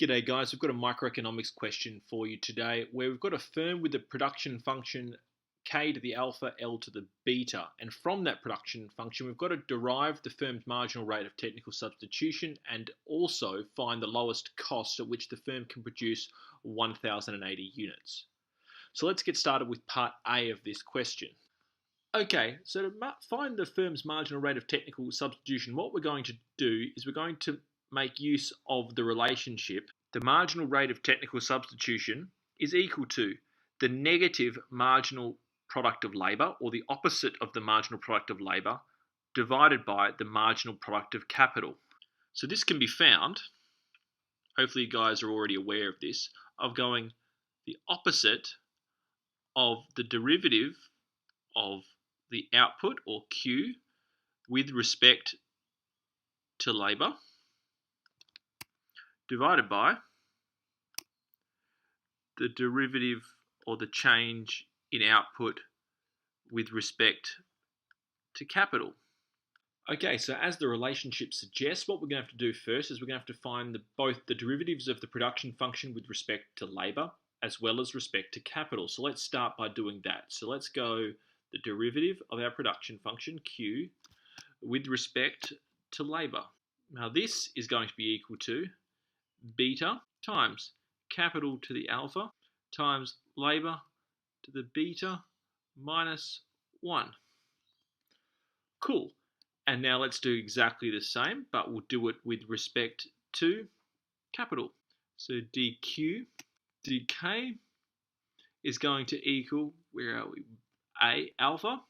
G'day guys, we've got a microeconomics question for you today where we've got a firm with a production function k to the alpha, l to the beta, and from that production function we've got to derive the firm's marginal rate of technical substitution and also find the lowest cost at which the firm can produce 1080 units. So let's get started with part A of this question. Okay, so to find the firm's marginal rate of technical substitution, what we're going to do is we're going to make use of the relationship. The marginal rate of technical substitution is equal to the negative marginal product of labour, or the opposite of the marginal product of labour, divided by the marginal product of capital. So this can be found, hopefully you guys are already aware of this, of going the opposite of the derivative of the output, or Q, with respect to labour, divided by the derivative or the change in output with respect to capital. Okay, so as the relationship suggests, what we're going to have to do first is we're going to have to find both the derivatives of the production function with respect to labour as well as respect to capital. So let's start by doing that. So let's go the derivative of our production function, Q, with respect to labour. Now this is going to be equal to beta times capital to the alpha times labour to the beta minus 1. Cool. And now let's do exactly the same, but we'll do it with respect to capital. So dq dk is going to equal, where are we? A alpha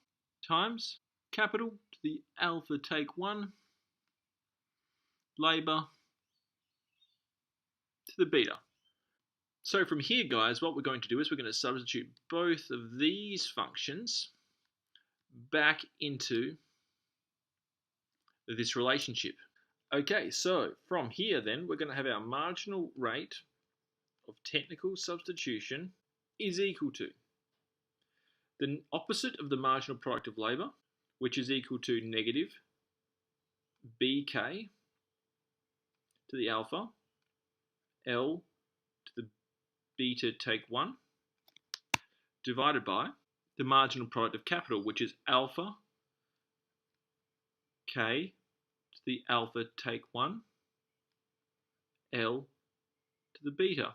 times capital to the alpha take 1 labour to the beta. So from here, guys, what we're going to do is we're going to substitute both of these functions back into this relationship. Okay, so from here then, we're going to have our marginal rate of technical substitution is equal to the opposite of the marginal product of labour, which is equal to negative bk to the alpha, L to the beta take 1, divided by the marginal product of capital, which is alpha k to the alpha take 1, L to the beta.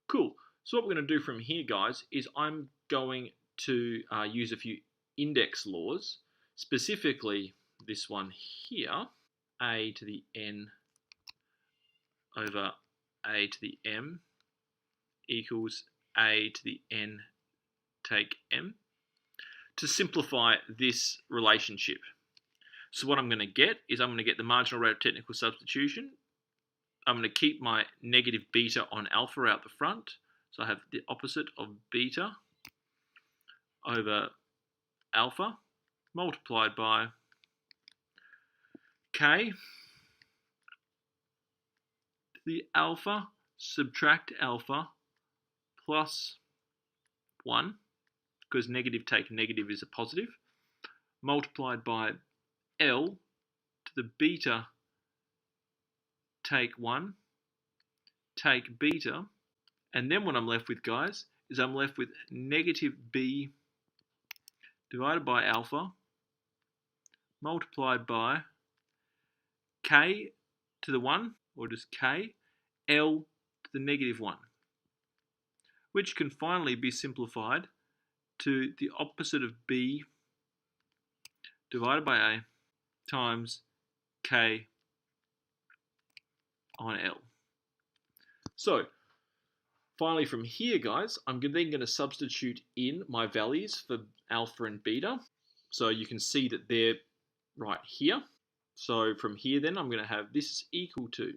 Cool. So what we're going to do from here, guys, is I'm going to use a few index laws, specifically this one here, a to the n over a to the m equals a to the n take m, to simplify this relationship. So what I'm going to get is I'm going to get the marginal rate of technical substitution. I'm going to keep my negative beta on alpha out the front. So I have the opposite of beta over alpha multiplied by k to the alpha subtract alpha plus 1, because negative take negative is a positive, multiplied by L to the beta take 1 take beta, and then what I'm left with, guys, is I'm left with negative b divided by alpha multiplied by k to the 1, or just k, L to the negative 1, which can finally be simplified to the opposite of b divided by a times k on L. So finally from here, guys, I'm then going to substitute in my values for alpha and beta. So you can see that they're right here. So from here then I'm going to have this is equal to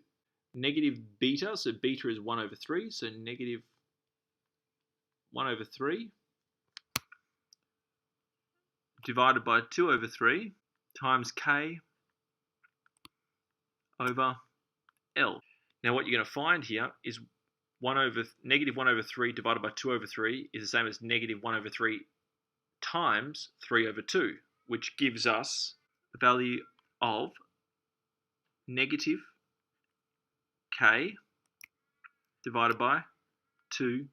negative beta, so beta is 1 over 3, so negative 1 over 3 divided by 2 over 3 times k over L. Now what you're going to find here is negative 1 over 3 divided by 2 over 3 is the same as negative 1 over 3 times 3 over 2, which gives us a value of negative K divided by 2L.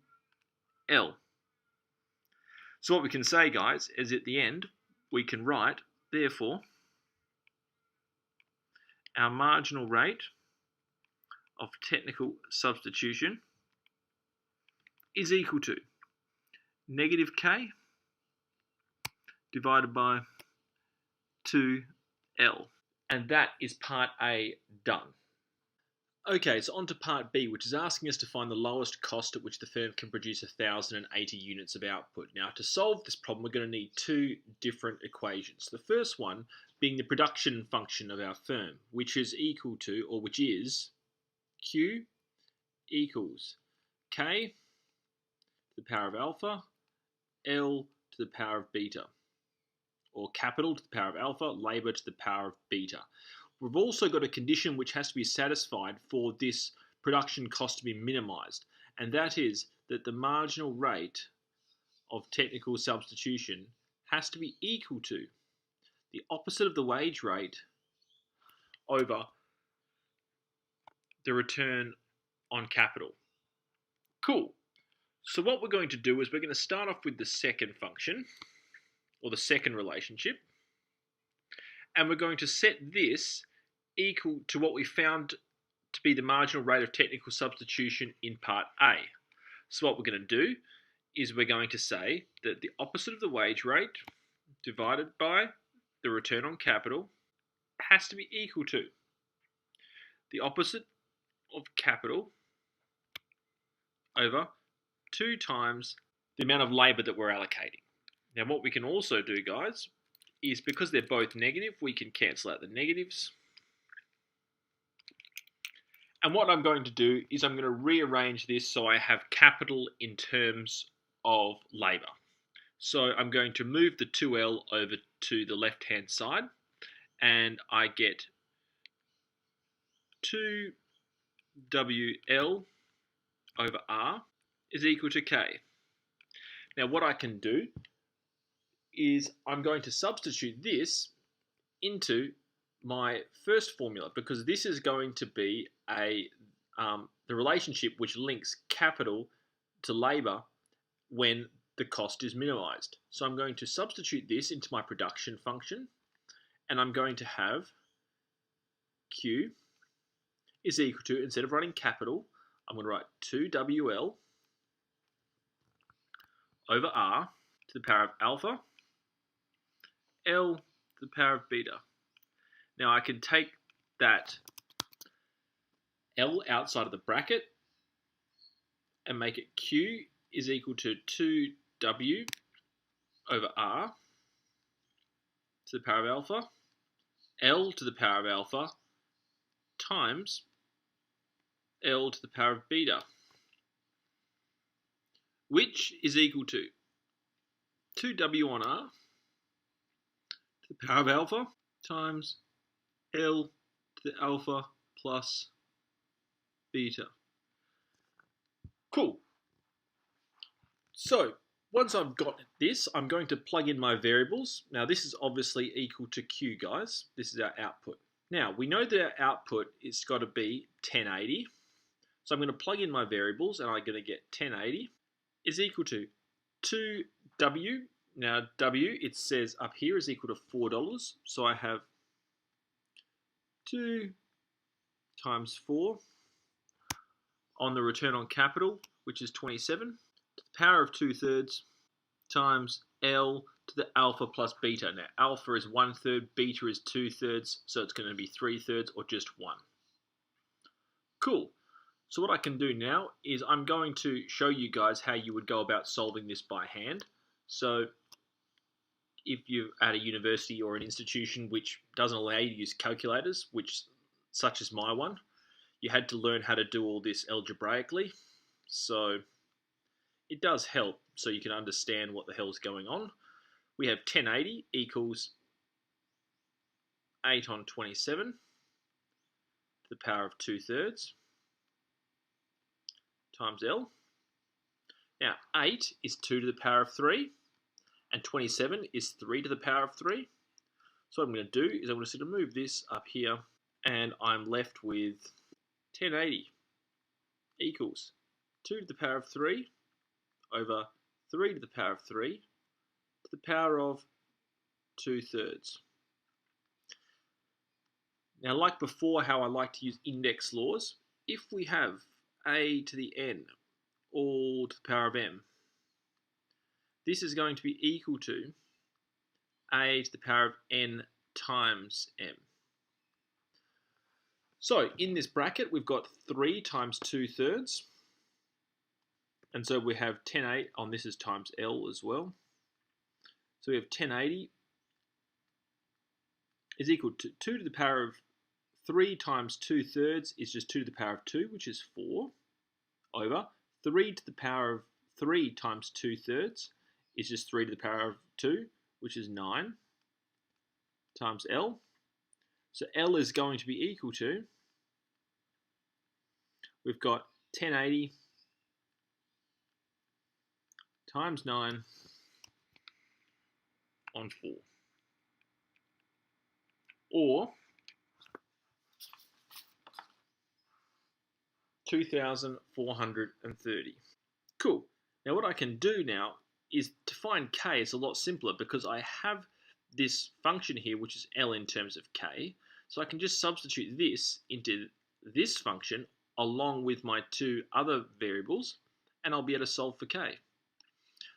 So what we can say, guys, is at the end, we can write, therefore, our marginal rate of technical substitution is equal to negative K divided by 2L. And that is part A done. Okay, so on to part B, which is asking us to find the lowest cost at which the firm can produce 1,080 units of output. Now, to solve this problem, we're going to need two different equations. The first one being the production function of our firm, which is equal to, or which is, Q equals K to the power of alpha, L to the power of beta, or capital to the power of alpha, labour to the power of beta. We've also got a condition which has to be satisfied for this production cost to be minimised, and that is that the marginal rate of technical substitution has to be equal to the opposite of the wage rate over the return on capital. Cool. So what we're going to do is we're going to start off with the second function, or the second relationship, and we're going to set this equal to what we found to be the marginal rate of technical substitution in part A. So what we're going to do is we're going to say that the opposite of the wage rate divided by the return on capital has to be equal to the opposite of capital over 2 times the amount of labour that we're allocating. Now what we can also do, guys, is because they're both negative, we can cancel out the negatives. And what I'm going to do is I'm going to rearrange this so I have capital in terms of labour. So I'm going to move the 2L over to the left-hand side, and I get 2WL over R is equal to K. Now what I can do is I'm going to substitute this into my first formula, because this is going to be the relationship which links capital to labour when the cost is minimised. So I'm going to substitute this into my production function, and I'm going to have Q is equal to, instead of writing capital, I'm going to write 2WL over R to the power of alpha, L to the power of beta. Now I can take that L outside of the bracket and make it Q is equal to 2W over R to the power of alpha, L to the power of alpha times L to the power of beta, which is equal to 2W on R to the power of alpha times L to the alpha plus beta. Cool. So once I've got this, I'm going to plug in my variables. Now this is obviously equal to Q, guys. This is our output. Now we know that our output is got to be 1080. So I'm going to plug in my variables, and I'm going to get 1080 is equal to 2W. Now W, it says up here, is equal to $4. So I have 2 times 4 on the return on capital, which is 27, to the power of 2/3 times L to the alpha plus beta. Now alpha is 1/3, beta is 2/3, so it's going to be 3/3 or just 1. Cool. So what I can do now is I'm going to show you guys how you would go about solving this by hand. So if you're at a university or an institution which doesn't allow you to use calculators, such as my one, you had to learn how to do all this algebraically. So it does help so you can understand what the hell's going on. We have 1080 equals 8 on 27 to the power of 2/3 times L. Now 8 is 2 to the power of 3, and 27 is 3 to the power of 3. So what I'm going to do is I'm going to sort of move this up here, and I'm left with 1080. equals 2 to the power of 3 over 3 to the power of 3 to the power of 2/3. Now, like before, how I like to use index laws, if we have a to the n all to the power of m, this is going to be equal to a to the power of n times m. So in this bracket, we've got 3 times 2/3. And so we have 1080, on this is times L as well. So we have 1080 is equal to 2 to the power of 3 times 2/3 is just 2 to the power of 2, which is 4, over 3 to the power of 3 times 2/3 is just 3 to the power of 2, which is 9, times L. So L is going to be equal to, we've got 1080 times 9 on 4, or 2,430. Cool. Now what I can do now is to find k is a lot simpler because I have this function here which is L in terms of k. So I can just substitute this into this function along with my two other variables and I'll be able to solve for k.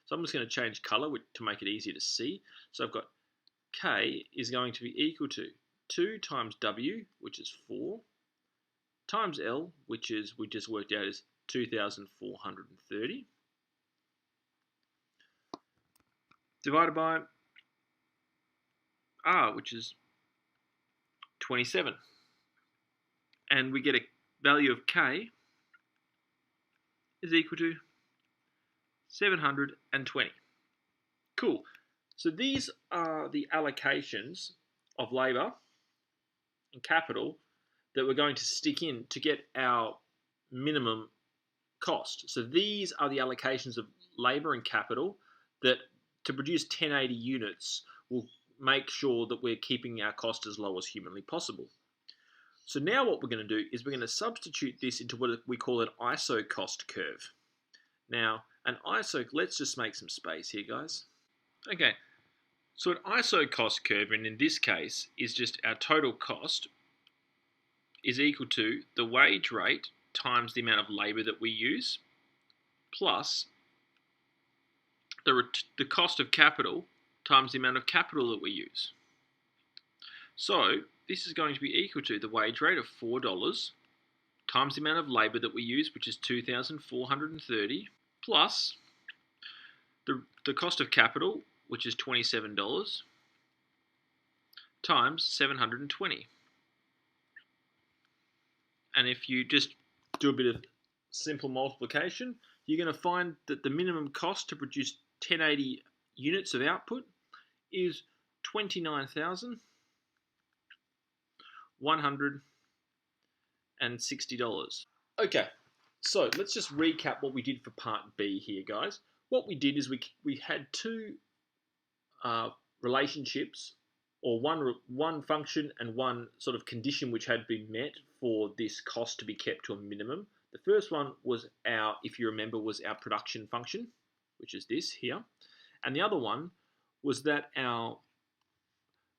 So I'm just going to change color to make it easier to see. So I've got k is going to be equal to 2 times w, which is 4, times L, which is, we just worked out, is 2,430, divided by R, which is 27. And we get a value of k is equal to 720. Cool. So these are the allocations of labour and capital that we're going to stick in to get our minimum cost. So these are the allocations of labour and capital that to produce 1080 units will make sure that we're keeping our cost as low as humanly possible. So now what we're going to do is we're going to substitute this into what we call an ISO cost curve. Now, an ISO, let's just make some space here, guys. Okay, so an ISO cost curve, and in this case, is just our total cost is equal to the wage rate times the amount of labour that we use, plus the cost of capital times the amount of capital that we use. So this is going to be equal to the wage rate of $4 times the amount of labour that we use, which is 2,430, plus the cost of capital, which is $27, times 720. And if you just do a bit of simple multiplication, you're going to find that the minimum cost to produce 1080 units of output is $29,160. Okay, so let's just recap what we did for part B here, guys. What we did is we had two relationships, or one function and one sort of condition which had been met for this cost to be kept to a minimum. The first one was our, if you remember, was our production function, which is this here. And the other one was that our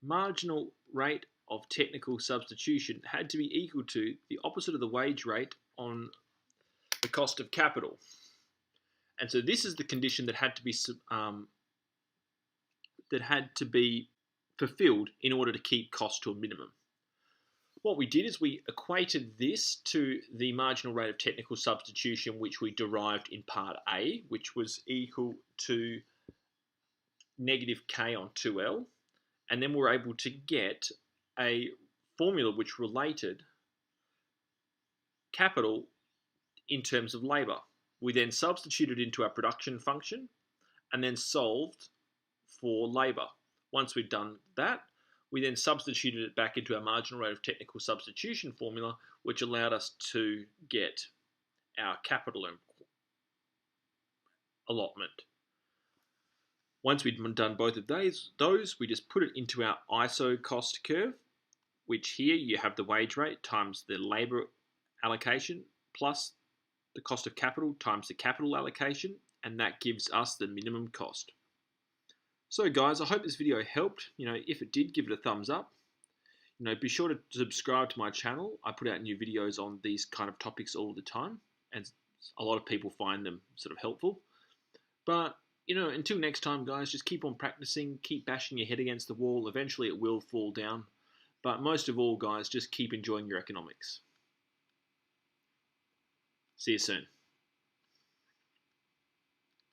marginal rate of technical substitution had to be equal to the opposite of the wage rate on the cost of capital. And so this is the condition that had to be fulfilled in order to keep cost to a minimum. What we did is we equated this to the marginal rate of technical substitution which we derived in part A, which was equal to negative K on 2L, and then we're able to get a formula which related capital in terms of labour. We then substituted into our production function and then solved for labour. Once we'd done that, we then substituted it back into our marginal rate of technical substitution formula, which allowed us to get our capital allotment. Once we'd done both of those, we just put it into our ISO cost curve, which here you have the wage rate times the labour allocation plus the cost of capital times the capital allocation, and that gives us the minimum cost. So guys, I hope this video helped. If it did, give it a thumbs up. Be sure to subscribe to my channel. I put out new videos on these kind of topics all the time, and a lot of people find them sort of helpful. But, until next time, guys, just keep on practicing, keep bashing your head against the wall. Eventually it will fall down. But most of all, guys, just keep enjoying your economics. See you soon.